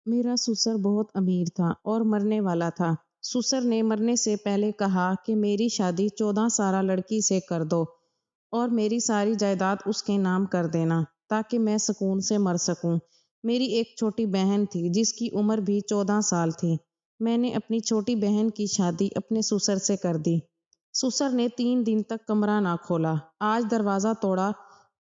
میرا سسر بہت امیر تھا اور مرنے والا تھا۔ سسر نے مرنے سے پہلے کہا کہ میری شادی 14 سالہ لڑکی سے کر دو اور میری ساری جائیداد اس کے نام کر دینا تاکہ میں سکون سے مر سکوں۔ میری ایک چھوٹی بہن تھی جس کی عمر بھی 14 سال تھی۔ میں نے اپنی چھوٹی بہن کی شادی اپنے سسر سے کر دی۔ سسر نے 3 دن تک کمرہ نہ کھولا۔ آج دروازہ توڑا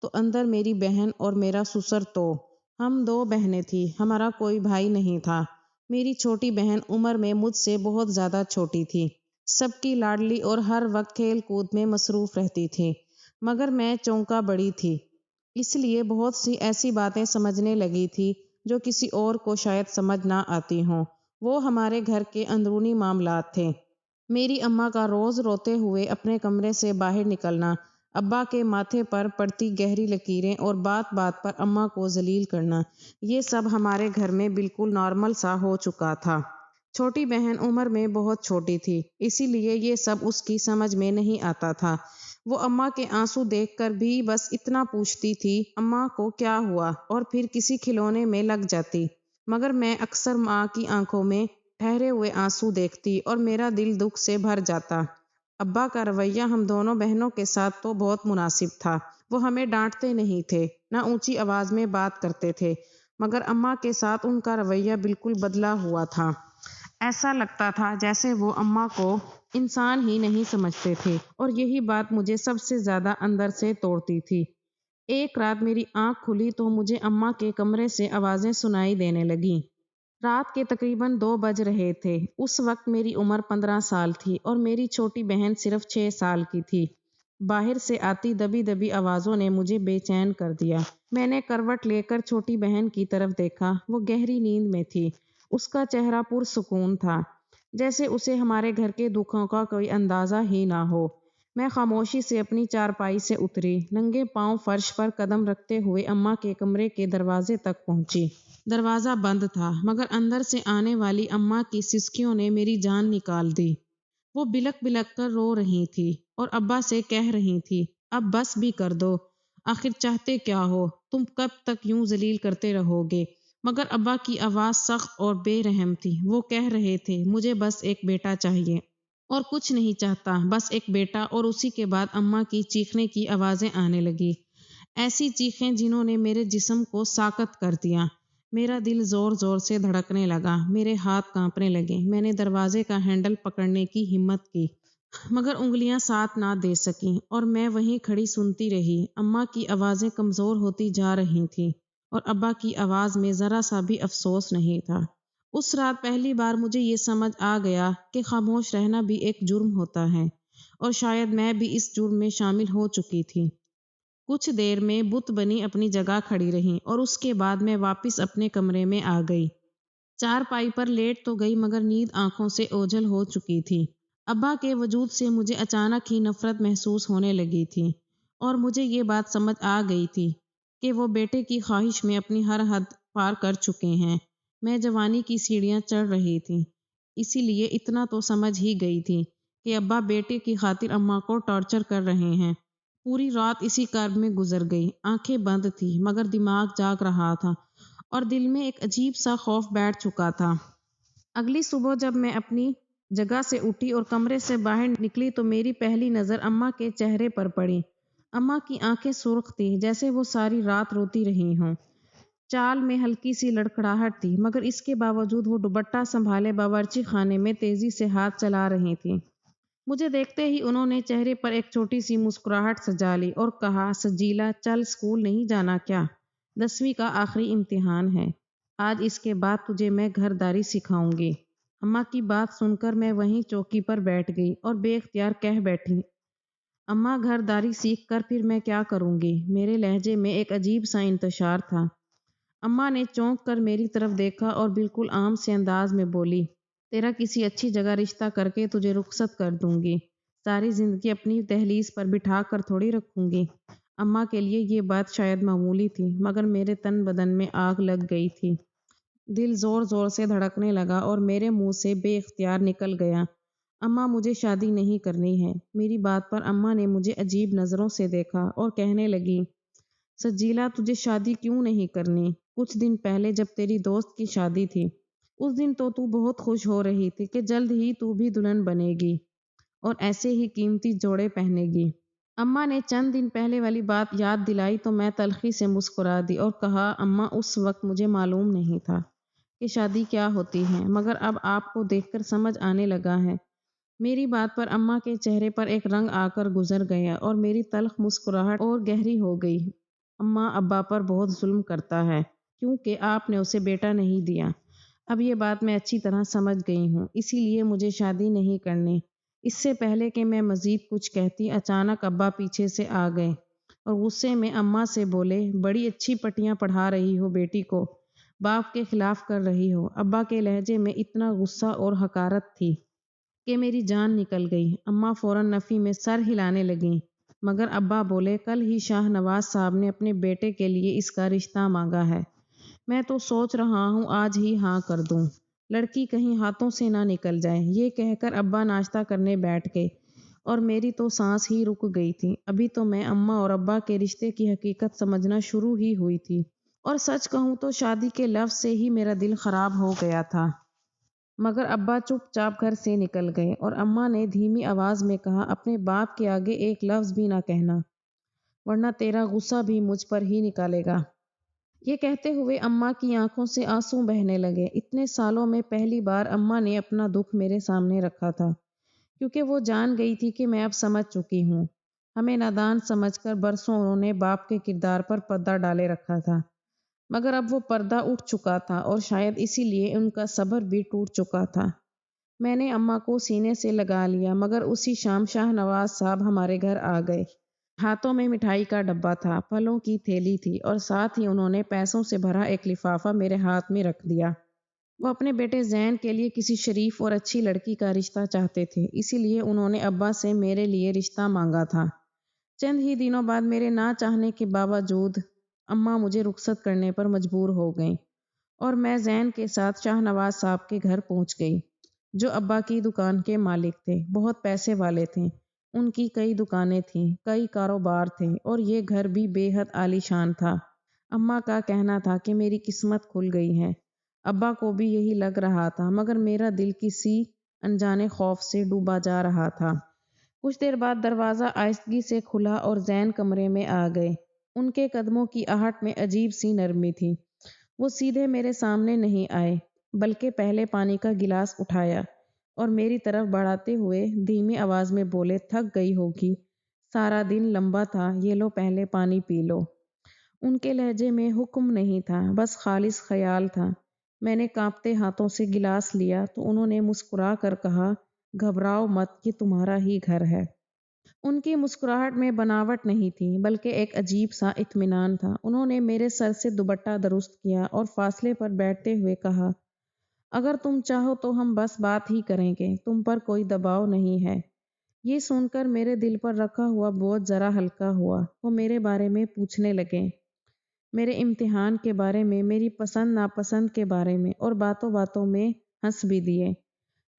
تو اندر میری بہن اور میرا سسر تو ہم 2 بہنیں تھیں، ہمارا کوئی بھائی نہیں تھا۔ میری چھوٹی بہن عمر میں مجھ سے بہت زیادہ چھوٹی تھی، سب کی لاڈلی اور ہر وقت کھیل کود میں مصروف رہتی تھی، مگر میں چونکا بڑی تھی، اس لیے بہت سی ایسی باتیں سمجھنے لگی تھی جو کسی اور کو شاید سمجھ نہ آتی ہوں۔ وہ ہمارے گھر کے اندرونی معاملات تھے۔ میری اماں کا روز روتے ہوئے اپنے کمرے سے باہر نکلنا، ابا کے ماتھے پر پڑتی گہری لکیریں اور بات بات پر اماں کو ذلیل کرنا، یہ سب ہمارے گھر میں بالکل نارمل سا ہو چکا تھا۔ چھوٹی بہن عمر میں بہت چھوٹی تھی، اسی لیے یہ سب اس کی سمجھ میں نہیں آتا تھا۔ وہ اماں کے آنسو دیکھ کر بھی بس اتنا پوچھتی تھی، اماں کو کیا ہوا، اور پھر کسی کھلونے میں لگ جاتی، مگر میں اکثر ماں کی آنکھوں میں ٹھہرے ہوئے آنسو دیکھتی اور میرا دل دکھ سے بھر جاتا۔ ابا کا رویہ ہم دونوں بہنوں کے ساتھ تو بہت مناسب تھا، وہ ہمیں ڈانٹتے نہیں تھے، نہ اونچی آواز میں بات کرتے تھے، مگر اماں کے ساتھ ان کا رویہ بالکل بدلا ہوا تھا۔ ایسا لگتا تھا جیسے وہ اماں کو انسان ہی نہیں سمجھتے تھے، اور یہی بات مجھے سب سے زیادہ اندر سے توڑتی تھی۔ ایک رات میری آنکھ کھلی تو مجھے اماں کے کمرے سے آوازیں سنائی دینے لگیں۔ رات کے تقریباً 2 بج رہے تھے۔ اس وقت میری عمر 15 سال تھی اور میری چھوٹی بہن صرف 6 سال کی تھی۔ باہر سے آتی دبی دبی آوازوں نے مجھے بے چین کر دیا۔ میں نے کروٹ لے کر چھوٹی بہن کی طرف دیکھا، وہ گہری نیند میں تھی، اس کا چہرہ پرسکون تھا، جیسے اسے ہمارے گھر کے دکھوں کا کوئی اندازہ ہی نہ ہو۔ میں خاموشی سے اپنی چارپائی سے اتری، ننگے پاؤں فرش پر قدم رکھتے ہوئے اماں کے کمرے کے دروازے تک پہنچی۔ دروازہ بند تھا، مگر اندر سے آنے والی اماں کی سسکیوں نے میری جان نکال دی۔ وہ بلک بلک کر رو رہی تھی اور ابا سے کہہ رہی تھی، اب بس بھی کر دو، آخر چاہتے کیا ہو، تم کب تک یوں ذلیل کرتے رہو گے؟ مگر ابا کی آواز سخت اور بے رحم تھی۔ وہ کہہ رہے تھے، مجھے بس ایک بیٹا چاہیے اور کچھ نہیں چاہتا، بس ایک بیٹا۔ اور اسی کے بعد اماں کی چیخنے کی آوازیں آنے لگی، ایسی چیخیں جنہوں نے میرے جسم کو ساکت کر دیا۔ میرا دل زور زور سے دھڑکنے لگا، میرے ہاتھ کانپنے لگے۔ میں نے دروازے کا ہینڈل پکڑنے کی ہمت کی، مگر انگلیاں ساتھ نہ دے سکیں، اور میں وہیں کھڑی سنتی رہی۔ اماں کی آوازیں کمزور ہوتی جا رہی تھیں اور ابا کی آواز میں ذرا سا بھی افسوس نہیں تھا۔ اس رات پہلی بار مجھے یہ سمجھ آ گیا کہ خاموش رہنا بھی ایک جرم ہوتا ہے، اور شاید میں بھی اس جرم میں شامل ہو چکی تھی۔ کچھ دیر میں بت بنی اپنی جگہ کھڑی رہی اور اس کے بعد میں واپس اپنے کمرے میں آ گئی۔ چارپائی پر لیٹ تو گئی مگر نیند آنکھوں سے اوجھل ہو چکی تھی۔ ابا کے وجود سے مجھے اچانک ہی نفرت محسوس ہونے لگی تھی، اور مجھے یہ بات سمجھ آ گئی تھی کہ وہ بیٹے کی خواہش میں اپنی ہر حد پار کر چکے ہیں۔ میں جوانی کی سیڑھیاں چڑھ رہی تھی، اسی لیے اتنا تو سمجھ ہی گئی تھی کہ ابا بیٹے کی خاطر اماں کو ٹارچر کر رہے ہیں۔ پوری رات اسی کرب میں گزر گئی۔ آنکھیں بند تھی مگر دماغ جاگ رہا تھا اور دل میں ایک عجیب سا خوف بیٹھ چکا تھا۔ اگلی صبح جب میں اپنی جگہ سے اٹھی اور کمرے سے باہر نکلی تو میری پہلی نظر اماں کے چہرے پر پڑی۔ اماں کی آنکھیں سرخ تھیں، جیسے وہ ساری رات روتی رہی ہوں۔ چال میں ہلکی سی لڑکھڑاہٹ تھی، مگر اس کے باوجود وہ دوپٹہ سنبھالے باورچی خانے میں تیزی سے ہاتھ چلا رہی تھیں۔ مجھے دیکھتے ہی انہوں نے چہرے پر ایک چھوٹی سی مسکراہٹ سجا لی اور کہا، سجیلا چل، اسکول نہیں جانا کیا؟ 10ویں کا آخری امتحان ہے، آج اس کے بعد تجھے میں گھر داری سکھاؤں گی۔ اماں کی بات سن کر میں وہیں چوکی پر بیٹھ گئی اور بے اختیار کہہ بیٹھی، اماں گھر داری سیکھ کر پھر میں کیا کروں گی؟ میرے لہجے میں ایک عجیب سا انتشار تھا۔ اماں نے چونک کر میری طرف دیکھا اور بالکل عام سے انداز میں بولی، تیرا کسی اچھی جگہ رشتہ کر کے تجھے رخصت کر دوں گی، ساری زندگی اپنی دہلیز پر بٹھا کر تھوڑی رکھوں گی۔ اماں کے لیے یہ بات شاید معمولی تھی، مگر میرے تن بدن میں آگ لگ گئی تھی۔ دل زور زور سے دھڑکنے لگا اور میرے منہ سے بے اختیار نکل گیا، اماں مجھے شادی نہیں کرنی ہے۔ میری بات پر اماں نے مجھے عجیب نظروں سے دیکھا اور کہنے لگی، سجیلا تجھے شادی کیوں نہیں کرنی؟ کچھ دن پہلے جب تیری دوست کی شادی تھی اس دن تو بہت خوش ہو رہی تھی کہ جلد ہی تو بھی دلہن بنے گی اور ایسے ہی قیمتی جوڑے پہنے گی۔ اماں نے چند دن پہلے والی بات یاد دلائی تو میں تلخی سے مسکرا دی اور کہا اماں اس وقت مجھے معلوم نہیں تھا کہ شادی کیا ہوتی ہے، مگر اب آپ کو دیکھ کر سمجھ آنے لگا ہے۔ میری بات پر اماں کے چہرے پر ایک رنگ آ کر گزر گیا اور میری تلخ مسکراہٹ اور گہری ہو گئی۔ اماں ابا پر بہت ظلم کرتا ہے کیونکہ آپ نے اسے بیٹا نہیں دیا۔ اب یہ بات میں اچھی طرح سمجھ گئی ہوں، اسی لیے مجھے شادی نہیں کرنی۔ اس سے پہلے کہ میں مزید کچھ کہتی اچانک ابا پیچھے سے آ گئے اور غصے میں اماں سے بولے بڑی اچھی پٹیاں پڑھا رہی ہو بیٹی کو، باپ کے خلاف کر رہی ہو۔ ابا کے لہجے میں اتنا غصہ اور حقارت تھی کہ میری جان نکل گئی۔ اماں فوراً نفی میں سر ہلانے لگیں، مگر ابا بولے کل ہی شاہ نواز صاحب نے اپنے بیٹے کے لیے اس کا رشتہ مانگا ہے، میں تو سوچ رہا ہوں آج ہی ہاں کر دوں، لڑکی کہیں ہاتھوں سے نہ نکل جائے۔ یہ کہہ کر ابا ناشتہ کرنے بیٹھ گئے اور میری تو سانس ہی رک گئی تھی۔ ابھی تو میں اماں اور ابا کے رشتے کی حقیقت سمجھنا شروع ہی ہوئی تھی، اور سچ کہوں تو شادی کے لفظ سے ہی میرا دل خراب ہو گیا تھا۔ مگر ابا چپ چاپ گھر سے نکل گئے اور اماں نے دھیمی آواز میں کہا اپنے باپ کے آگے ایک لفظ بھی نہ کہنا، ورنہ تیرا غصہ بھی مجھ پر ہی نکالے گا۔ یہ کہتے ہوئے اماں کی آنکھوں سے آنسو بہنے لگے۔ اتنے سالوں میں پہلی بار اماں نے اپنا دکھ میرے سامنے رکھا تھا، کیونکہ وہ جان گئی تھی کہ میں اب سمجھ چکی ہوں۔ ہمیں نادان سمجھ کر برسوں انہوں نے باپ کے کردار پر پردہ ڈالے رکھا تھا، مگر اب وہ پردہ اٹھ چکا تھا اور شاید اسی لیے ان کا صبر بھی ٹوٹ چکا تھا۔ میں نے اماں کو سینے سے لگا لیا، مگر اسی شام شاہ نواز صاحب ہمارے گھر آ گئے۔ ہاتھوں میں مٹھائی کا ڈبہ تھا، پھلوں کی تھیلی تھی اور ساتھ ہی انہوں نے پیسوں سے بھرا ایک لفافہ میرے ہاتھ میں رکھ دیا۔ وہ اپنے بیٹے زین کے لیے کسی شریف اور اچھی لڑکی کا رشتہ چاہتے تھے، اسی لیے انہوں نے ابا سے میرے لیے رشتہ مانگا تھا۔ چند ہی دنوں بعد میرے نہ چاہنے کے باوجود اماں مجھے رخصت کرنے پر مجبور ہو گئیں اور میں زین کے ساتھ شاہ نواز صاحب کے گھر پہنچ گئی، جو ابا کی دکان کے مالک تھے، بہت پیسے والے تھے۔ ان کی کئی دکانیں تھیں، کئی کاروبار تھے اور یہ گھر بھی بے حد عالی شان تھا۔ اماں کا کہنا تھا کہ میری قسمت کھل گئی ہے۔ ابا کو بھی یہی لگ رہا تھا، مگر میرا دل کسی انجانے خوف سے ڈوبا جا رہا تھا۔ کچھ دیر بعد دروازہ آہستگی سے کھلا اور زین کمرے میں آ گئے۔ ان کے قدموں کی آہٹ میں عجیب سی نرمی تھی۔ وہ سیدھے میرے سامنے نہیں آئے، بلکہ پہلے پانی کا گلاس اٹھایا اور میری طرف بڑھاتے ہوئے دھیمی آواز میں بولے تھک گئی ہوگی، سارا دن لمبا تھا، یہ لو پہلے پانی پی لو۔ ان کے لہجے میں حکم نہیں تھا، بس خالص خیال تھا۔ میں نے کانپتے ہاتھوں سے گلاس لیا تو انہوں نے مسکرا کر کہا گھبراؤ مت، یہ تمہارا ہی گھر ہے۔ ان کی مسکراہٹ میں بناوٹ نہیں تھی، بلکہ ایک عجیب سا اطمینان تھا۔ انہوں نے میرے سر سے دوپٹہ درست کیا اور فاصلے پر بیٹھتے ہوئے کہا اگر تم چاہو تو ہم بس بات ہی کریں گے، تم پر کوئی دباؤ نہیں ہے۔ یہ سن کر میرے دل پر رکھا ہوا بوجھ ذرا ہلکا ہوا۔ وہ میرے بارے میں پوچھنے لگے، میرے امتحان کے بارے میں، میری پسند ناپسند کے بارے میں، اور باتوں باتوں میں ہنس بھی دیے۔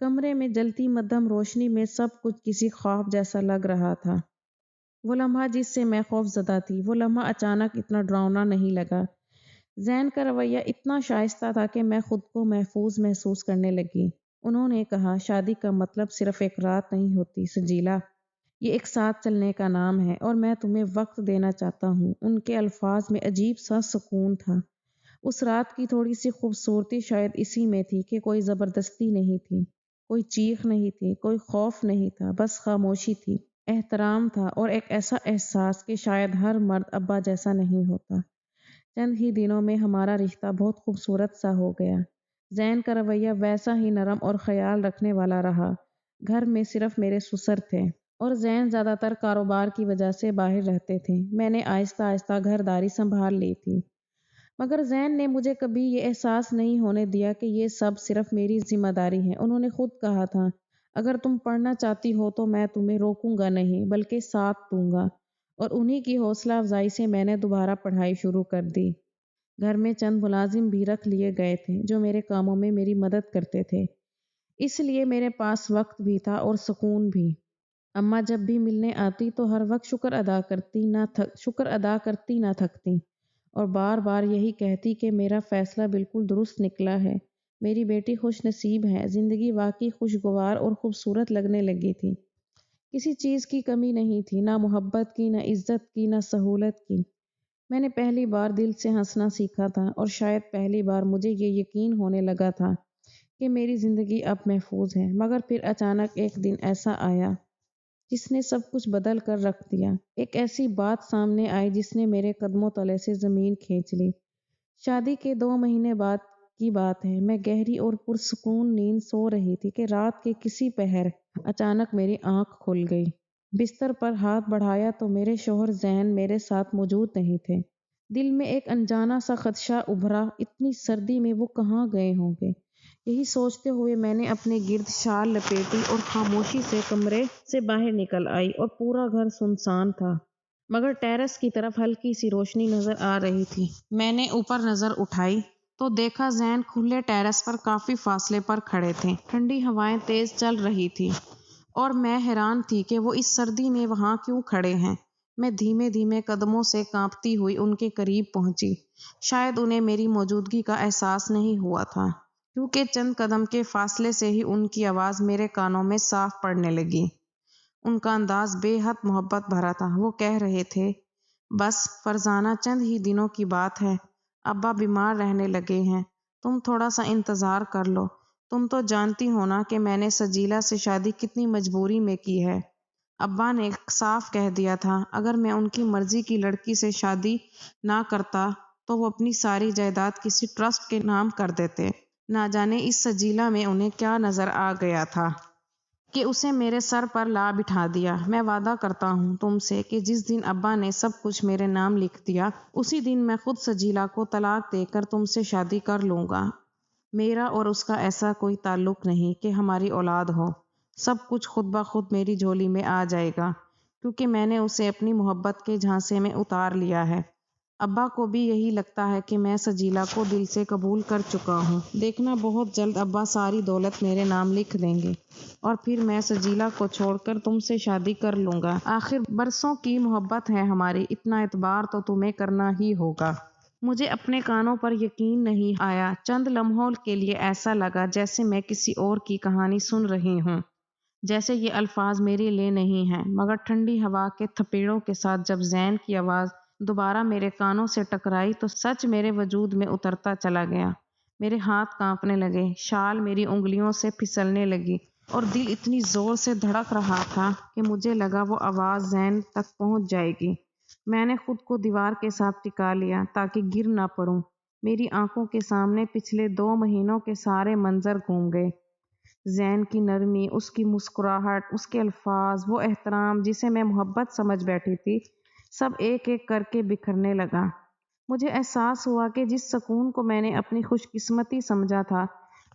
کمرے میں جلتی مدھم روشنی میں سب کچھ کسی خواب جیسا لگ رہا تھا۔ وہ لمحہ جس سے میں خوف زدہ تھی، وہ لمحہ اچانک اتنا ڈراؤنا نہیں لگا۔ زین کا رویہ اتنا شائستہ تھا کہ میں خود کو محفوظ محسوس کرنے لگی۔ انہوں نے کہا شادی کا مطلب صرف ایک رات نہیں ہوتی سجیلا، یہ ایک ساتھ چلنے کا نام ہے، اور میں تمہیں وقت دینا چاہتا ہوں۔ ان کے الفاظ میں عجیب سا سکون تھا۔ اس رات کی تھوڑی سی خوبصورتی شاید اسی میں تھی کہ کوئی زبردستی نہیں تھی، کوئی چیخ نہیں تھی، کوئی خوف نہیں تھا، بس خاموشی تھی، احترام تھا اور ایک ایسا احساس کہ شاید ہر مرد ابا جیسا نہیں ہوتا۔ چند ہی دنوں میں ہمارا رشتہ بہت خوبصورت سا ہو گیا۔ زین کا رویہ ویسا ہی نرم اور خیال رکھنے والا رہا۔ گھر میں صرف میرے سسر تھے اور زین زیادہ تر کاروبار کی وجہ سے باہر رہتے تھے۔ میں نے آہستہ آہستہ گھرداری سنبھال لی تھی، مگر زین نے مجھے کبھی یہ احساس نہیں ہونے دیا کہ یہ سب صرف میری ذمہ داری ہے۔ انہوں نے خود کہا تھا اگر تم پڑھنا چاہتی ہو تو میں تمہیں روکوں گا نہیں، بلکہ ساتھ دوں گا، اور انہی کی حوصلہ افزائی سے میں نے دوبارہ پڑھائی شروع کر دی۔ گھر میں چند ملازم بھی رکھ لیے گئے تھے جو میرے کاموں میں میری مدد کرتے تھے، اس لیے میرے پاس وقت بھی تھا اور سکون بھی۔ اماں جب بھی ملنے آتی تو ہر وقت شکر ادا کرتی نہ تھکتی، اور بار بار یہی کہتی کہ میرا فیصلہ بالکل درست نکلا ہے، میری بیٹی خوش نصیب ہے، زندگی واقعی خوشگوار اور خوبصورت لگنے لگی تھی۔ کسی چیز کی کمی نہیں تھی، نہ محبت کی، نہ عزت کی، نہ سہولت کی۔ میں نے پہلی بار دل سے ہنسنا سیکھا تھا، اور شاید پہلی بار مجھے یہ یقین ہونے لگا تھا کہ میری زندگی اب محفوظ ہے۔ مگر پھر اچانک ایک دن ایسا آیا جس نے سب کچھ بدل کر رکھ دیا۔ ایک ایسی بات سامنے آئی جس نے میرے قدموں تلے سے زمین کھینچ لی۔ شادی کے 2 مہینے بعد کی بات ہے۔ میں گہری اور پرسکون نیند سو رہی تھی کہ رات کے کسی پہر اچانک میری آنکھ کھل گئی۔ بستر پر ہاتھ بڑھایا تو میرے شوہر زین میرے ساتھ موجود نہیں تھے۔ دل میں ایک انجانا سا خدشہ ابھرا، اتنی سردی میں وہ کہاں گئے ہوں گے؟ یہی سوچتے ہوئے میں نے اپنے گرد شال لپیٹی اور خاموشی سے کمرے سے باہر نکل آئی، اور پورا گھر سنسان تھا، مگر ٹیرس کی طرف ہلکی سی روشنی نظر آ رہی تھی۔ میں نے اوپر نظر اٹھائی تو دیکھا زین کھلے ٹیرس پر کافی فاصلے پر کھڑے تھے۔ ٹھنڈی ہوائیں تیز چل رہی تھی اور میں حیران تھی کہ وہ اس سردی میں وہاں کیوں کھڑے ہیں۔ میں دھیمے دھیمے قدموں سے کانپتی ہوئی ان کے قریب پہنچی۔ شاید انہیں میری موجودگی کا احساس نہیں ہوا تھا، کیونکہ چند قدم کے فاصلے سے ہی ان کی آواز میرے کانوں میں صاف پڑنے لگی۔ ان کا انداز بے حد محبت بھرا تھا۔ وہ کہہ رہے تھے، بس فرزانہ، چند ہی دنوں کی بات ہے، ابا بیمار رہنے لگے ہیں، تم تھوڑا سا انتظار کر لو۔ تم تو جانتی ہو نا کہ میں نے سجیلا سے شادی کتنی مجبوری میں کی ہے۔ ابا نے صاف کہہ دیا تھا اگر میں ان کی مرضی کی لڑکی سے شادی نہ کرتا تو وہ اپنی ساری جائیداد کسی ٹرسٹ کے نام کر دیتے۔ نہ جانے اس سجیلا میں انہیں کیا نظر آ گیا تھا کہ اسے میرے سر پر لا بٹھا دیا۔ میں وعدہ کرتا ہوں تم سے کہ جس دن ابا نے سب کچھ میرے نام لکھ دیا، اسی دن میں خود سجیلا کو طلاق دے کر تم سے شادی کر لوں گا۔ میرا اور اس کا ایسا کوئی تعلق نہیں کہ ہماری اولاد ہو۔ سب کچھ خود بخود میری جھولی میں آ جائے گا، کیونکہ میں نے اسے اپنی محبت کے جھانسے میں اتار لیا ہے۔ ابا کو بھی یہی لگتا ہے کہ میں سجیلا کو دل سے قبول کر چکا ہوں۔ دیکھنا بہت جلد ابا ساری دولت میرے نام لکھ دیں گے، اور پھر میں سجیلا کو چھوڑ کر تم سے شادی کر لوں گا۔ آخر برسوں کی محبت ہے ہماری، اتنا اعتبار تو تمہیں کرنا ہی ہوگا۔ مجھے اپنے کانوں پر یقین نہیں آیا۔ چند لمحوں کے لیے ایسا لگا جیسے میں کسی اور کی کہانی سن رہی ہوں، جیسے یہ الفاظ میرے لیے نہیں ہیں۔ مگر ٹھنڈی ہوا کے تھپیڑوں کے ساتھ جب زین کی آواز دوبارہ میرے کانوں سے ٹکرائی تو سچ میرے وجود میں اترتا چلا گیا۔ میرے ہاتھ کانپنے لگے، شال میری انگلیوں سے پھسلنے لگی، اور دل اتنی زور سے دھڑک رہا تھا کہ مجھے لگا وہ آواز زین تک پہنچ جائے گی۔ میں نے خود کو دیوار کے ساتھ ٹکا لیا تاکہ گر نہ پڑوں۔ میری آنکھوں کے سامنے پچھلے 2 مہینوں کے سارے منظر گھوم گئے۔ زین کی نرمی، اس کی مسکراہٹ، اس کے الفاظ، وہ احترام جسے میں محبت سمجھ بیٹھی تھی، سب ایک ایک کر کے بکھرنے لگا۔ مجھے احساس ہوا کہ جس سکون کو میں نے اپنی خوش قسمتی سمجھا تھا،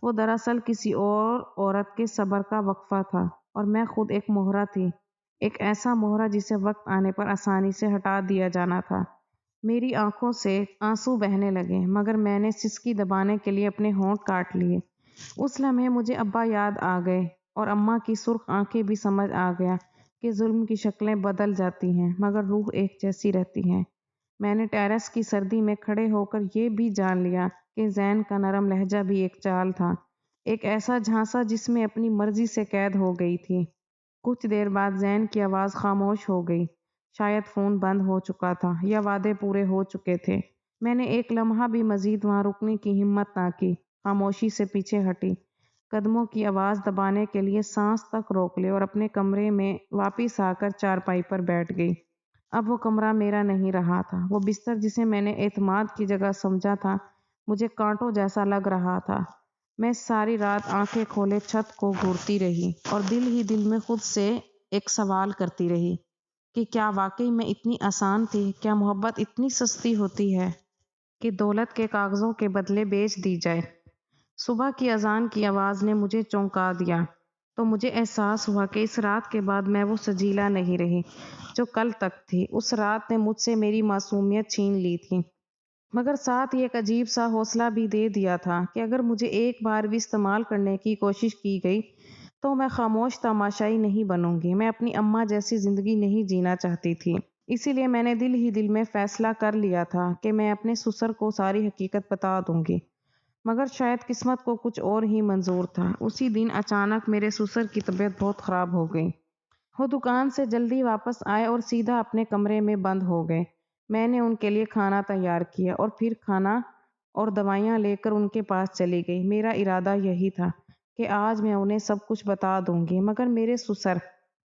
وہ دراصل کسی اور عورت کے صبر کا وقفہ تھا، اور میں خود ایک مہرہ تھی، ایک ایسا مہرہ جسے وقت آنے پر آسانی سے ہٹا دیا جانا تھا۔ میری آنکھوں سے آنسو بہنے لگے، مگر میں نے سسکی دبانے کے لیے اپنے ہونٹ کاٹ لیے۔ اس لمحے مجھے ابا یاد آ گئے، اور اماں کی سرخ آنکھیں بھی سمجھ آ گیا کہ ظلم کی شکلیں بدل جاتی ہیں مگر روح ایک جیسی رہتی ہے۔ میں نے ٹیرس کی سردی میں کھڑے ہو کر یہ بھی جان لیا کہ زین کا نرم لہجہ بھی ایک چال تھا، ایک ایسا جھانسا جس میں اپنی مرضی سے قید ہو گئی تھی۔ کچھ دیر بعد زین کی آواز خاموش ہو گئی، شاید فون بند ہو چکا تھا یا وعدے پورے ہو چکے تھے۔ میں نے ایک لمحہ بھی مزید وہاں رکنے کی ہمت نہ کی، خاموشی سے پیچھے ہٹی، قدموں کی آواز دبانے کے لیے سانس تک روک لے، اور اپنے کمرے میں واپس آ کر چارپائی پر بیٹھ گئی۔ اب وہ کمرہ میرا نہیں رہا تھا، وہ بستر جسے میں نے اعتماد کی جگہ سمجھا تھا مجھے کانٹوں جیسا لگ رہا تھا۔ میں ساری رات آنکھیں کھولے چھت کو گھورتی رہی، اور دل ہی دل میں خود سے ایک سوال کرتی رہی کہ کیا واقعی میں اتنی آسان تھی؟ کیا محبت اتنی سستی ہوتی ہے کہ دولت کے کاغذوں کے بدلے بیچ دی جائے؟ صبح کی اذان کی آواز نے مجھے چونکا دیا تو مجھے احساس ہوا کہ اس رات کے بعد میں وہ سجیلا نہیں رہی جو کل تک تھی۔ اس رات نے مجھ سے میری معصومیت چھین لی تھی، مگر ساتھ ہی ایک عجیب سا حوصلہ بھی دے دیا تھا کہ اگر مجھے ایک بار بھی استعمال کرنے کی کوشش کی گئی تو میں خاموش تماشائی نہیں بنوں گی۔ میں اپنی اماں جیسی زندگی نہیں جینا چاہتی تھی۔ اسی لیے میں نے دل ہی دل میں فیصلہ کر لیا تھا کہ میں اپنے سسر کو ساری حقیقت بتا دوں گی، مگر شاید قسمت کو کچھ اور ہی منظور تھا۔ اسی دن اچانک میرے سسر کی طبیعت بہت خراب ہو گئی۔ وہ دکان سے جلدی واپس آئے اور سیدھا اپنے کمرے میں بند ہو گئے۔ میں نے ان کے لیے کھانا تیار کیا اور پھر کھانا اور دوائیاں لے کر ان کے پاس چلی گئی۔ میرا ارادہ یہی تھا کہ آج میں انہیں سب کچھ بتا دوں گی، مگر میرے سسر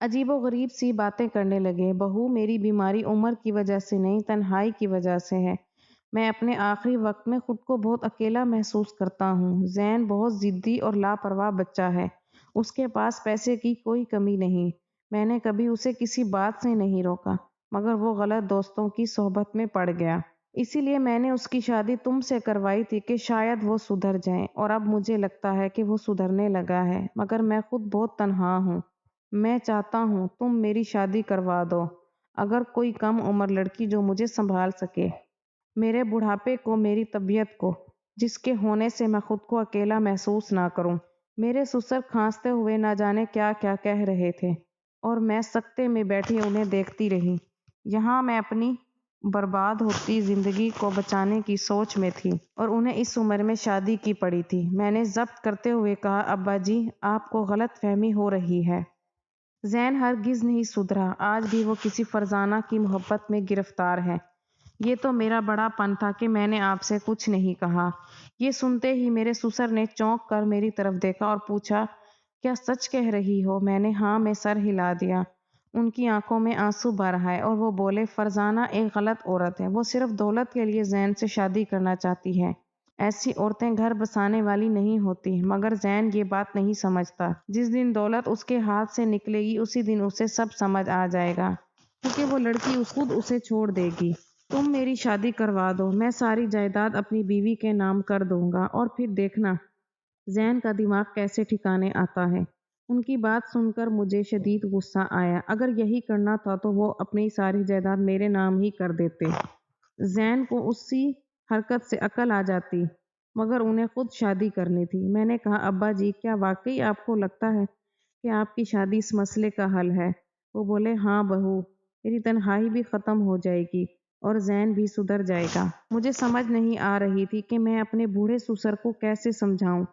عجیب و غریب سی باتیں کرنے لگے۔ بہو، میری بیماری عمر کی وجہ سے نہیں، تنہائی کی وجہ سے ہے۔ میں اپنے آخری وقت میں خود کو بہت اکیلا محسوس کرتا ہوں۔ زین بہت ضدی اور لاپرواہ بچہ ہے۔ اس کے پاس پیسے کی کوئی کمی نہیں۔ میں نے کبھی اسے کسی بات سے نہیں روکا، مگر وہ غلط دوستوں کی صحبت میں پڑ گیا۔ اسی لیے میں نے اس کی شادی تم سے کروائی تھی کہ شاید وہ سدھر جائے، اور اب مجھے لگتا ہے کہ وہ سدھرنے لگا ہے، مگر میں خود بہت تنہا ہوں۔ میں چاہتا ہوں تم میری شادی کروا دو، اگر کوئی کم عمر لڑکی جو مجھے سنبھال سکے، میرے بڑھاپے کو، میری طبیعت کو، جس کے ہونے سے میں خود کو اکیلا محسوس نہ کروں۔ میرے سسر کھانستے ہوئے نہ جانے کیا کیا کہہ رہے تھے، اور میں سکتے میں بیٹھی انہیں دیکھتی رہی۔ یہاں میں اپنی برباد ہوتی زندگی کو بچانے کی سوچ میں تھی، اور انہیں اس عمر میں شادی کی پڑی تھی۔ میں نے ضبط کرتے ہوئے کہا، ابا جی، آپ کو غلط فہمی ہو رہی ہے۔ زین ہرگز نہیں سدھرا۔ آج بھی وہ کسی فرزانہ کی محبت میں گرفتار ہے۔ یہ تو میرا بڑا پن تھا کہ میں نے آپ سے کچھ نہیں کہا۔ یہ سنتے ہی میرے سسر نے چونک کر میری طرف دیکھا اور پوچھا، کیا سچ کہہ رہی ہو؟ میں نے ہاں میں سر ہلا دیا۔ ان کی آنکھوں میں آنسو بھر آئے اور وہ بولے، فرزانہ ایک غلط عورت ہے۔ وہ صرف دولت کے لیے زین سے شادی کرنا چاہتی ہے۔ ایسی عورتیں گھر بسانے والی نہیں ہوتی، مگر زین یہ بات نہیں سمجھتا۔ جس دن دولت اس کے ہاتھ سے نکلے گی، اسی دن اسے سب سمجھ آ جائے گا، کیونکہ وہ لڑکی خود اسے چھوڑ دے گی۔ تم میری شادی کروا دو، میں ساری جائیداد اپنی بیوی کے نام کر دوں گا، اور پھر دیکھنا زین کا دماغ کیسے ٹھکانے آتا ہے۔ ان کی بات سن کر مجھے شدید غصہ آیا۔ اگر یہی کرنا تھا تو وہ اپنی ساری جائیداد میرے نام ہی کر دیتے۔ زین کو اسی حرکت سے عقل آ جاتی، مگر انہیں خود شادی کرنی تھی۔ میں نے کہا، ابا جی، کیا واقعی آپ کو لگتا ہے کہ آپ کی شادی اس مسئلے کا حل ہے؟ وہ بولے، ہاں بہو، میری تنہائی بھی ختم ہو جائے گی اور زین بھی سدھر جائے گا۔ مجھے سمجھ نہیں آ رہی تھی کہ میں اپنے بوڑھے سسر کو کیسے سمجھاؤں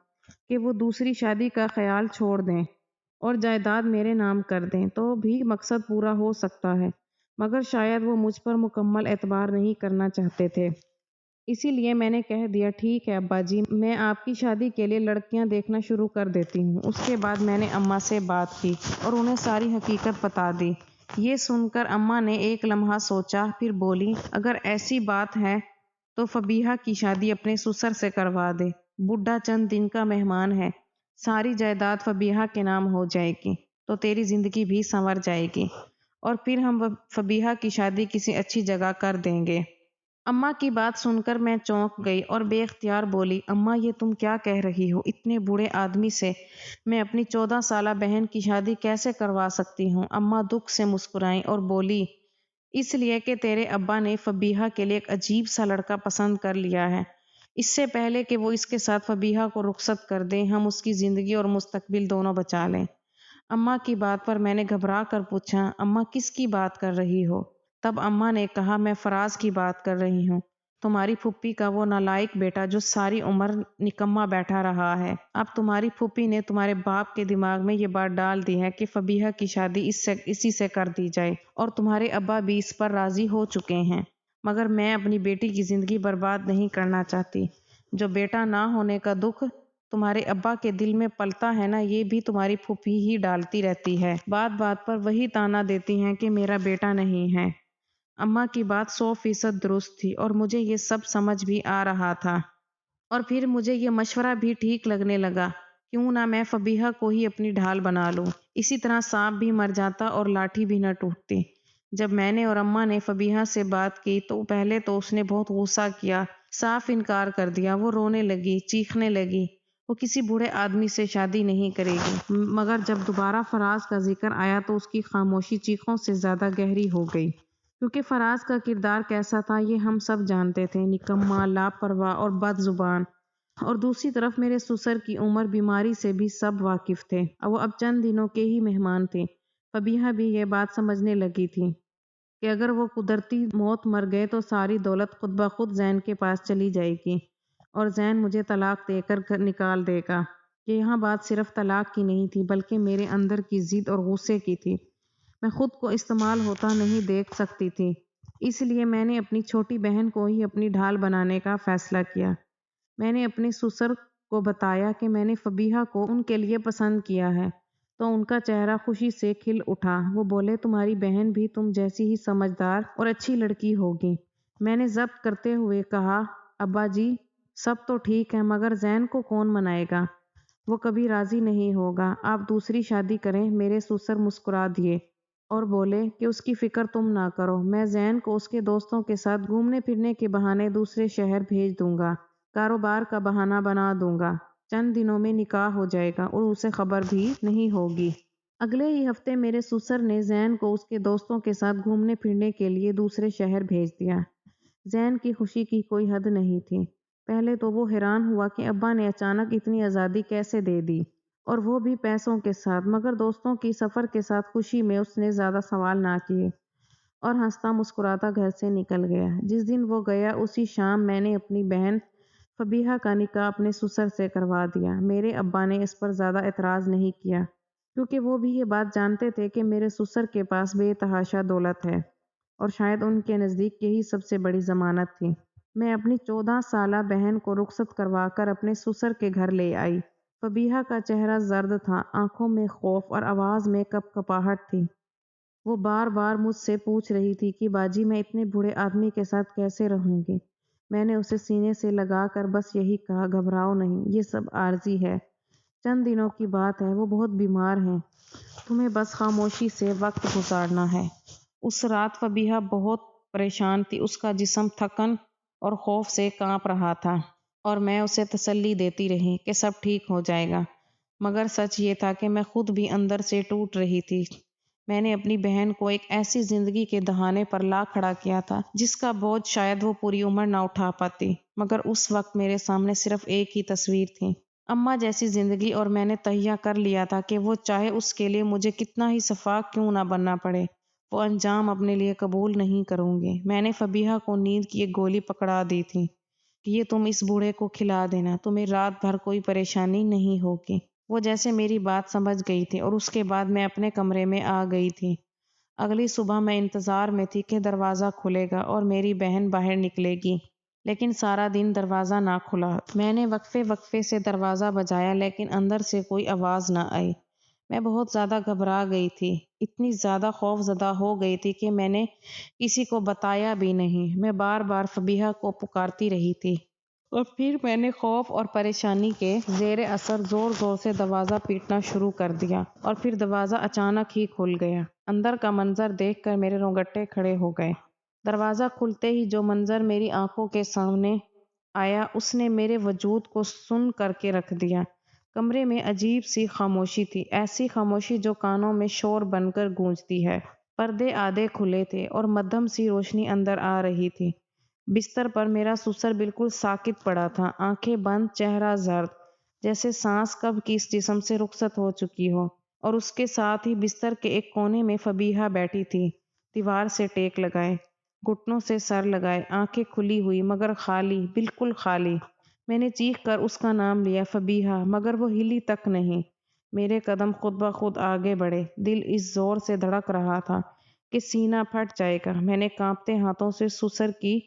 کہ وہ دوسری شادی کا خیال چھوڑ دیں اور جائیداد میرے نام کر دیں، تو بھی مقصد پورا ہو سکتا ہے، مگر شاید وہ مجھ پر مکمل اعتبار نہیں کرنا چاہتے تھے۔ اسی لیے میں نے کہہ دیا، ٹھیک ہے ابا جی، میں آپ کی شادی کے لیے لڑکیاں دیکھنا شروع کر دیتی ہوں۔ اس کے بعد میں نے اماں سے بات کی اور انہیں ساری حقیقت بتا دی۔ یہ سن کر اماں نے ایک لمحہ سوچا، پھر بولی، اگر ایسی بات ہے تو فبیہہ کی شادی اپنے سسر سے کروا دے۔ بڈھا چند دن کا مہمان ہے، ساری جائیداد فبیہہ کے نام ہو جائے گی تو تیری زندگی بھی سنور جائے گی، اور پھر ہم فبیہہ کی شادی کسی اچھی جگہ کر دیں گے۔ اماں کی بات سن کر میں چونک گئی اور بے اختیار بولی، اماں، یہ تم کیا کہہ رہی ہو؟ اتنے بوڑھے آدمی سے میں اپنی 14 سالہ بہن کی شادی کیسے کروا سکتی ہوں؟ اماں دکھ سے مسکرائیں اور بولی، اس لیے کہ تیرے ابا نے فبیہہ کے لیے ایک عجیب سا لڑکا پسند کر لیا ہے۔ اس سے پہلے کہ وہ اس کے ساتھ فبیہہ کو رخصت کر دیں، ہم اس کی زندگی اور مستقبل دونوں بچا لیں۔ اماں کی بات پر میں نے گھبرا کر پوچھا، اماں کس کی بات کر رہی ہو؟ تب اماں نے کہا، میں فراز کی بات کر رہی ہوں، تمہاری پھوپھی کا وہ نالائق بیٹا جو ساری عمر نکما بیٹھا رہا ہے۔ اب تمہاری پھوپھی نے تمہارے باپ کے دماغ میں یہ بات ڈال دی ہے کہ فبیہہ کی شادی اسی سے کر دی جائے، اور تمہارے ابا بھی اس پر راضی ہو چکے ہیں، مگر میں اپنی بیٹی کی زندگی برباد نہیں کرنا چاہتی۔ جو بیٹا نہ ہونے کا دکھ تمہارے ابا کے دل میں پلتا ہے نا، یہ بھی تمہاری پھوپھی ہی ڈالتی رہتی ہے، بات بات پر وہی تانا دیتی ہیں کہ میرا بیٹا نہیں ہے۔ اماں کی بات 100% درست تھی، اور مجھے یہ سب سمجھ بھی آ رہا تھا، اور پھر مجھے یہ مشورہ بھی ٹھیک لگنے لگا، کیوں نہ میں فبیہہ کو ہی اپنی ڈھال بنا لوں، اسی طرح سانپ بھی مر جاتا اور لاٹھی بھی نہ ٹوٹتی۔ جب میں نے اور اماں نے فبیہہ سے بات کی تو پہلے تو اس نے بہت غصہ کیا، صاف انکار کر دیا۔ وہ رونے لگی، چیخنے لگی، وہ کسی بوڑھے آدمی سے شادی نہیں کرے گی۔ مگر جب دوبارہ فراز کا ذکر آیا تو اس کی خاموشی چیخوں سے زیادہ گہری ہو گئی، کیونکہ فراز کا کردار کیسا تھا یہ ہم سب جانتے تھے، نکما، لاپرواہ اور بد زبان۔ اور دوسری طرف میرے سسر کی عمر بیماری سے بھی سب واقف تھے اور وہ اب چند دنوں کے ہی مہمان تھے۔ فبیہا بھی یہ بات سمجھنے لگی تھی کہ اگر وہ قدرتی موت مر گئے تو ساری دولت خود بخود زین کے پاس چلی جائے گی اور زین مجھے طلاق دے کر نکال دے گا۔ کہ یہاں بات صرف طلاق کی نہیں تھی بلکہ میرے اندر کی ضد اور غصے کی تھی۔ میں خود کو استعمال ہوتا نہیں دیکھ سکتی تھی، اس لیے میں نے اپنی چھوٹی بہن کو ہی اپنی ڈھال بنانے کا فیصلہ کیا۔ میں نے اپنے سسر کو بتایا کہ میں نے فبیہا کو ان کے لیے پسند کیا ہے، تو ان کا چہرہ خوشی سے کھل اٹھا۔ وہ بولے تمہاری بہن بھی تم جیسی ہی سمجھدار اور اچھی لڑکی ہوگی۔ میں نے ضبط کرتے ہوئے کہا ابا جی سب تو ٹھیک ہے مگر زین کو کون منائے گا؟ وہ کبھی راضی نہیں ہوگا، آپ دوسری شادی کریں۔ میرے سسر مسکرا دیے اور بولے کہ اس کی فکر تم نہ کرو، میں زین کو اس کے دوستوں کے ساتھ گھومنے پھرنے کے بہانے دوسرے شہر بھیج دوں گا، کاروبار کا بہانہ بنا دوں گا، چند دنوں میں نکاح ہو جائے گا اور اسے خبر بھی نہیں ہوگی۔ اگلے ہی ہفتے میرے سسر نے زین کو اس کے دوستوں کے ساتھ گھومنے پھرنے کے لیے دوسرے شہر بھیج دیا۔ زین کی خوشی کی کوئی حد نہیں تھی۔ پہلے تو وہ حیران ہوا کہ ابا نے اچانک اتنی آزادی کیسے دے دی، اور وہ بھی پیسوں کے ساتھ، مگر دوستوں کی سفر کے ساتھ خوشی میں اس نے زیادہ سوال نہ کیے اور ہنستا مسکراتا گھر سے نکل گیا۔ جس دن وہ گیا اسی شام میں نے اپنی بہن فبیہا کا نکاح اپنے سسر سے کروا دیا۔ میرے ابا نے اس پر زیادہ اعتراض نہیں کیا کیونکہ وہ بھی یہ بات جانتے تھے کہ میرے سسر کے پاس بے تحاشا دولت ہے اور شاید ان کے نزدیک یہی سب سے بڑی ضمانت تھی۔ میں اپنی 14 سالہ بہن کو رخصت کروا کر اپنے سسر کے گھر لے آئی۔ فبیہا کا چہرہ زرد تھا، آنکھوں میں خوف اور آواز میں کپکپاہٹ تھی۔ وہ بار بار مجھ سے پوچھ رہی تھی کہ باجی میں اتنے بوڑھے آدمی کے ساتھ کیسے رہوں گی؟ میں نے اسے سینے سے لگا کر بس یہی کہا گھبراؤ نہیں، یہ سب عارضی ہے، چند دنوں کی بات ہے، وہ بہت بیمار ہیں، تمہیں بس خاموشی سے وقت گزارنا ہے۔ اس رات فبیہا بہت پریشان تھی، اس کا جسم تھکن اور خوف سے کانپ رہا تھا اور میں اسے تسلی دیتی رہی کہ سب ٹھیک ہو جائے گا، مگر سچ یہ تھا کہ میں خود بھی اندر سے ٹوٹ رہی تھی۔ میں نے اپنی بہن کو ایک ایسی زندگی کے دہانے پر لا کھڑا کیا تھا جس کا بوجھ شاید وہ پوری عمر نہ اٹھا پاتی، مگر اس وقت میرے سامنے صرف ایک ہی تصویر تھی، اماں جیسی زندگی، اور میں نے تہیہ کر لیا تھا کہ وہ چاہے اس کے لیے مجھے کتنا ہی شفاق کیوں نہ بننا پڑے، وہ انجام اپنے لیے قبول نہیں کروں گی۔ میں نے فبیہا کو نیند کی ایک گولی پکڑا دی تھی کہ یہ تم اس بوڑھے کو کھلا دینا، تمہیں رات بھر کوئی پریشانی نہیں ہوگی۔ وہ جیسے میری بات سمجھ گئی تھی اور اس کے بعد میں اپنے کمرے میں آ گئی تھی۔ اگلی صبح میں انتظار میں تھی کہ دروازہ کھلے گا اور میری بہن باہر نکلے گی، لیکن سارا دن دروازہ نہ کھلا۔ میں نے وقفے وقفے سے دروازہ بجایا لیکن اندر سے کوئی آواز نہ آئی۔ میں بہت زیادہ گھبرا گئی تھی، اتنی زیادہ خوف زدہ ہو گئی تھی کہ میں نے کسی کو بتایا بھی نہیں۔ میں بار بار فبیہا کو پکارتی رہی تھی اور پھر میں نے خوف اور پریشانی کے زیر اثر زور زور سے دروازہ پیٹنا شروع کر دیا اور پھر دروازہ اچانک ہی کھل گیا۔ اندر کا منظر دیکھ کر میرے رونگٹے کھڑے ہو گئے۔ دروازہ کھلتے ہی جو منظر میری آنکھوں کے سامنے آیا اس نے میرے وجود کو سن کر کے رکھ دیا۔ کمرے میں عجیب سی خاموشی تھی، ایسی خاموشی جو کانوں میں شور بن کر گونجتی ہے۔ پردے آدھے کھلے تھے اور مدھم سی روشنی اندر آ رہی تھی۔ بستر پر میرا سسر بالکل ساکت پڑا تھا، آنکھیں بند، چہرہ زرد، جیسے سانس کب کی اس جسم سے رخصت ہو چکی ہو، اور اس کے ساتھ ہی بستر کے ایک کونے میں فبیہا بیٹھی تھی، دیوار سے ٹیک لگائے، گھٹنوں سے سر لگائے، آنکھیں کھلی ہوئی مگر خالی، بالکل خالی۔ میں نے چیخ کر اس کا نام لیا، فبیہا، مگر وہ ہلی تک نہیں۔ میرے قدم خود بخود آگے بڑھے، دل اس زور سے دھڑک رہا تھا کہ سینہ پھٹ جائے گا۔ میں نے کانپتے ہاتھوں سے سسر کی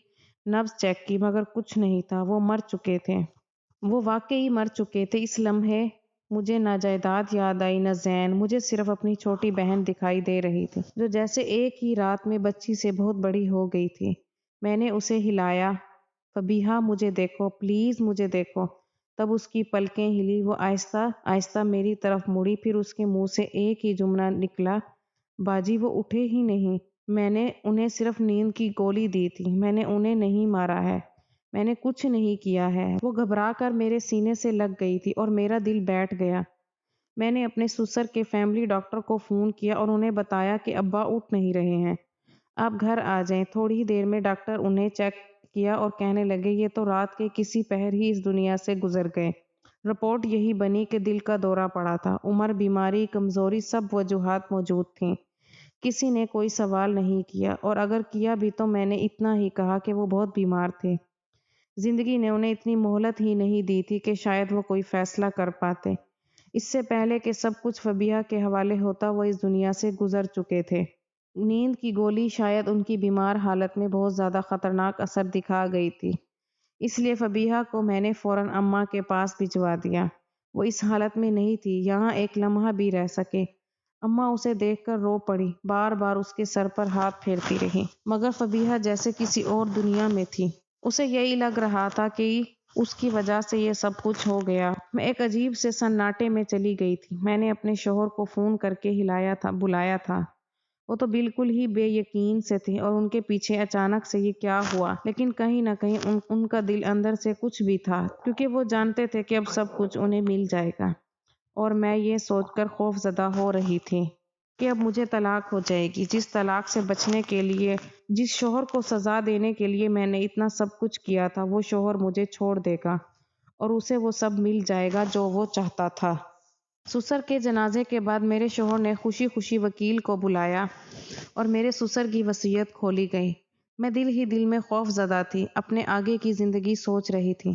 نبض چیک کی مگر کچھ نہیں تھا، وہ مر چکے تھے، وہ واقعی مر چکے تھے۔ اس لمحے مجھے نہ جائیداد یاد آئی نہ زین، مجھے صرف اپنی چھوٹی بہن دکھائی دے رہی تھی جو جیسے ایک ہی رات میں بچی سے بہت بڑی ہو گئی تھی۔ میں نے اسے ہلایا، فبیہا مجھے دیکھو، پلیز مجھے دیکھو۔ تب اس کی پلکیں ہلی، وہ آہستہ آہستہ میری طرف مڑی، پھر اس کے منہ سے ایک ہی جملہ نکلا، باجی وہ اٹھے ہی نہیں۔ میں نے انہیں صرف نیند کی گولی دی تھی، میں نے انہیں نہیں مارا ہے، میں نے کچھ نہیں کیا ہے۔ وہ گھبرا کر میرے سینے سے لگ گئی تھی اور میرا دل بیٹھ گیا۔ میں نے اپنے سسر کے فیملی ڈاکٹر کو فون کیا اور انہیں بتایا کہ ابا اٹھ نہیں رہے ہیں، آپ گھر آ جائیں۔ تھوڑی ہی دیر میں ڈاکٹر انہیں چیک کیا اور کہنے لگے یہ تو رات کے کسی پہر ہی اس دنیا سے گزر گئے۔ رپورٹ یہی بنی کہ دل کا دورہ پڑا تھا۔ عمر، بیماری، کمزوری، سب وجوہات موجود تھیں۔ کسی نے کوئی سوال نہیں کیا، اور اگر کیا بھی تو میں نے اتنا ہی کہا کہ وہ بہت بیمار تھے۔ زندگی نے انہیں اتنی مہلت ہی نہیں دی تھی کہ شاید وہ کوئی فیصلہ کر پاتے۔ اس سے پہلے کہ سب کچھ فبیہہ کے حوالے ہوتا وہ اس دنیا سے گزر چکے تھے۔ نیند کی گولی شاید ان کی بیمار حالت میں بہت زیادہ خطرناک اثر دکھا گئی تھی، اس لیے فبیہہ کو میں نے فوراً اماں کے پاس بھجوا دیا۔ وہ اس حالت میں نہیں تھی یہاں ایک لمحہ بھی رہ سکے۔ اماں اسے دیکھ کر رو پڑی، بار بار اس کے سر پر ہاتھ پھیرتی رہی، مگر فبیہہ جیسے کسی اور دنیا میں تھی۔ اسے یہی لگ رہا تھا کہ اس کی وجہ سے یہ سب کچھ ہو گیا۔ میں ایک عجیب سے سناٹے میں چلی گئی تھی۔ میں نے اپنے شوہر کو فون کر کے بلایا تھا۔ وہ تو بالکل ہی بے یقین سے تھے اور ان کے پیچھے اچانک سے یہ کیا ہوا، لیکن کہیں نہ کہیں ان کا دل اندر سے کچھ بھی تھا، کیونکہ وہ جانتے تھے کہ اب سب کچھ انہیں مل جائے گا۔ اور میں یہ سوچ کر خوف زدہ ہو رہی تھی کہ اب مجھے طلاق ہو جائے گی، جس طلاق سے بچنے کے لیے، جس شوہر کو سزا دینے کے لیے میں نے اتنا سب کچھ کیا تھا، وہ شوہر مجھے چھوڑ دے گا اور اسے وہ سب مل جائے گا جو وہ چاہتا تھا۔ سسر کے جنازے کے بعد میرے شوہر نے خوشی خوشی وکیل کو بلایا اور میرے سسر کی وصیت کھولی گئی۔ میں دل ہی دل میں خوف زدہ تھی، اپنے آگے کی زندگی سوچ رہی تھی۔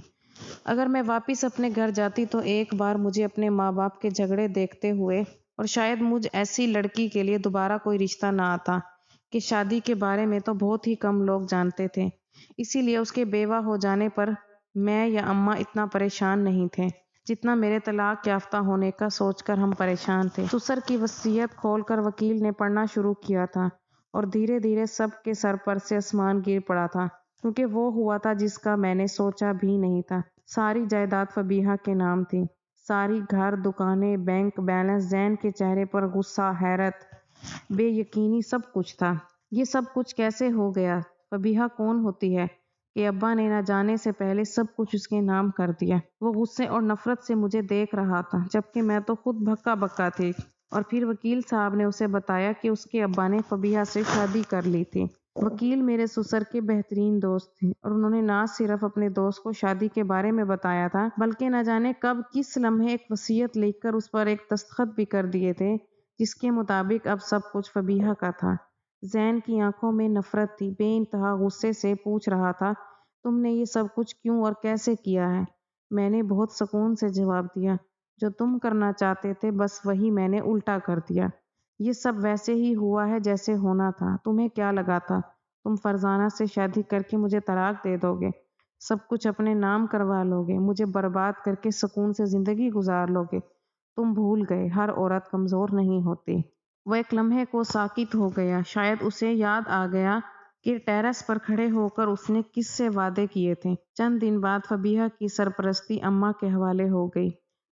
اگر میں واپس اپنے گھر جاتی تو ایک بار مجھے اپنے ماں باپ کے جھگڑے دیکھتے ہوئے، اور شاید مجھ ایسی لڑکی کے لیے دوبارہ کوئی رشتہ نہ آتا کہ شادی کے بارے میں تو بہت ہی کم لوگ جانتے تھے، اسی لیے اس کے بیوہ ہو جانے پر میں یا اماں اتنا پریشان نہیں تھے جتنا میرے طلاق یافتہ ہونے کا سوچ کر ہم پریشان تھے۔ سسر کی وصیت کھول کر وکیل نے پڑھنا شروع کیا تھا، اور دھیرے دھیرے سب کے سر پر سے آسمان گر پڑا تھا، کیونکہ وہ ہوا تھا جس کا میں نے سوچا بھی نہیں تھا۔ ساری جائیداد فبیہہ کے نام تھی، ساری گھر، دکانیں، بینک بیلنس۔ زین کے چہرے پر غصہ، حیرت، بے یقینی، سب کچھ تھا۔ یہ سب کچھ کیسے ہو گیا؟ فبیہہ کون ہوتی ہے کہ ابا نے نہ جانے سے پہلے سب کچھ اس کے نام کر دیا؟ وہ غصے اور نفرت سے مجھے دیکھ رہا تھا، جبکہ میں تو خود بھکا بکا تھی۔ اور پھر وکیل صاحب نے اسے بتایا کہ اس کے ابا نے فبیہہ سے شادی کر لی تھی۔ وکیل میرے سسر کے بہترین دوست تھے، اور انہوں نے نہ صرف اپنے دوست کو شادی کے بارے میں بتایا تھا، بلکہ نہ جانے کب کس لمحے ایک وصیت لکھ کر اس پر ایک دستخط بھی کر دیے تھے، جس کے مطابق اب سب کچھ فبیہہ کا تھا۔ زین کی آنکھوں میں نفرت تھی، بے انتہا غصے سے پوچھ رہا تھا، تم نے یہ سب کچھ کیوں اور کیسے کیا ہے؟ میں نے بہت سکون سے جواب دیا، جو تم کرنا چاہتے تھے بس وہی میں نے الٹا کر دیا۔ یہ سب ویسے ہی ہوا ہے جیسے ہونا تھا۔ تمہیں کیا لگا تھا تم فرزانہ سے شادی کر کے مجھے طلاق دے دو گے، سب کچھ اپنے نام کروا لو گے، مجھے برباد کر کے سکون سے زندگی گزار لو گے؟ تم بھول گئے ہر عورت کمزور نہیں ہوتی۔ وہ ایک لمحے کو ساکت ہو گیا، شاید اسے یاد آ گیا کہ ٹیرس پر کھڑے ہو کر اس نے کس سے وعدے کیے تھے۔ چند دن بعد فبیہہ کی سرپرستی اماں کے حوالے ہو گئی۔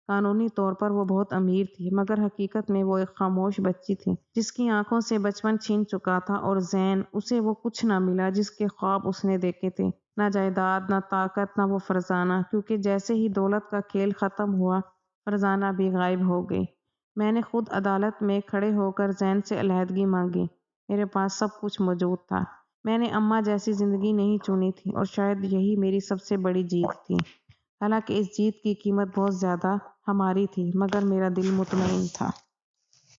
قانونی طور پر وہ بہت امیر تھی، مگر حقیقت میں وہ ایک خاموش بچی تھی، جس کی آنکھوں سے بچپن چھن چکا تھا، اور زین، اسے وہ کچھ نہ ملا جس کے خواب اس نے دیکھے تھے، نہ جائیداد، نہ طاقت، نہ وہ فرزانہ، کیونکہ جیسے ہی دولت کا کھیل ختم ہوا، فرزانہ بھی غائب ہو گئی۔ میں نے خود عدالت میں کھڑے ہو کر زین سے علیحدگی مانگی۔ میرے پاس سب کچھ موجود تھا۔ میں نے اماں جیسی زندگی نہیں چنی تھی، اور شاید یہی میری سب سے بڑی جیت تھی۔ حالانکہ اس جیت کی قیمت بہت زیادہ ہماری تھی، مگر میرا دل مطمئن تھا۔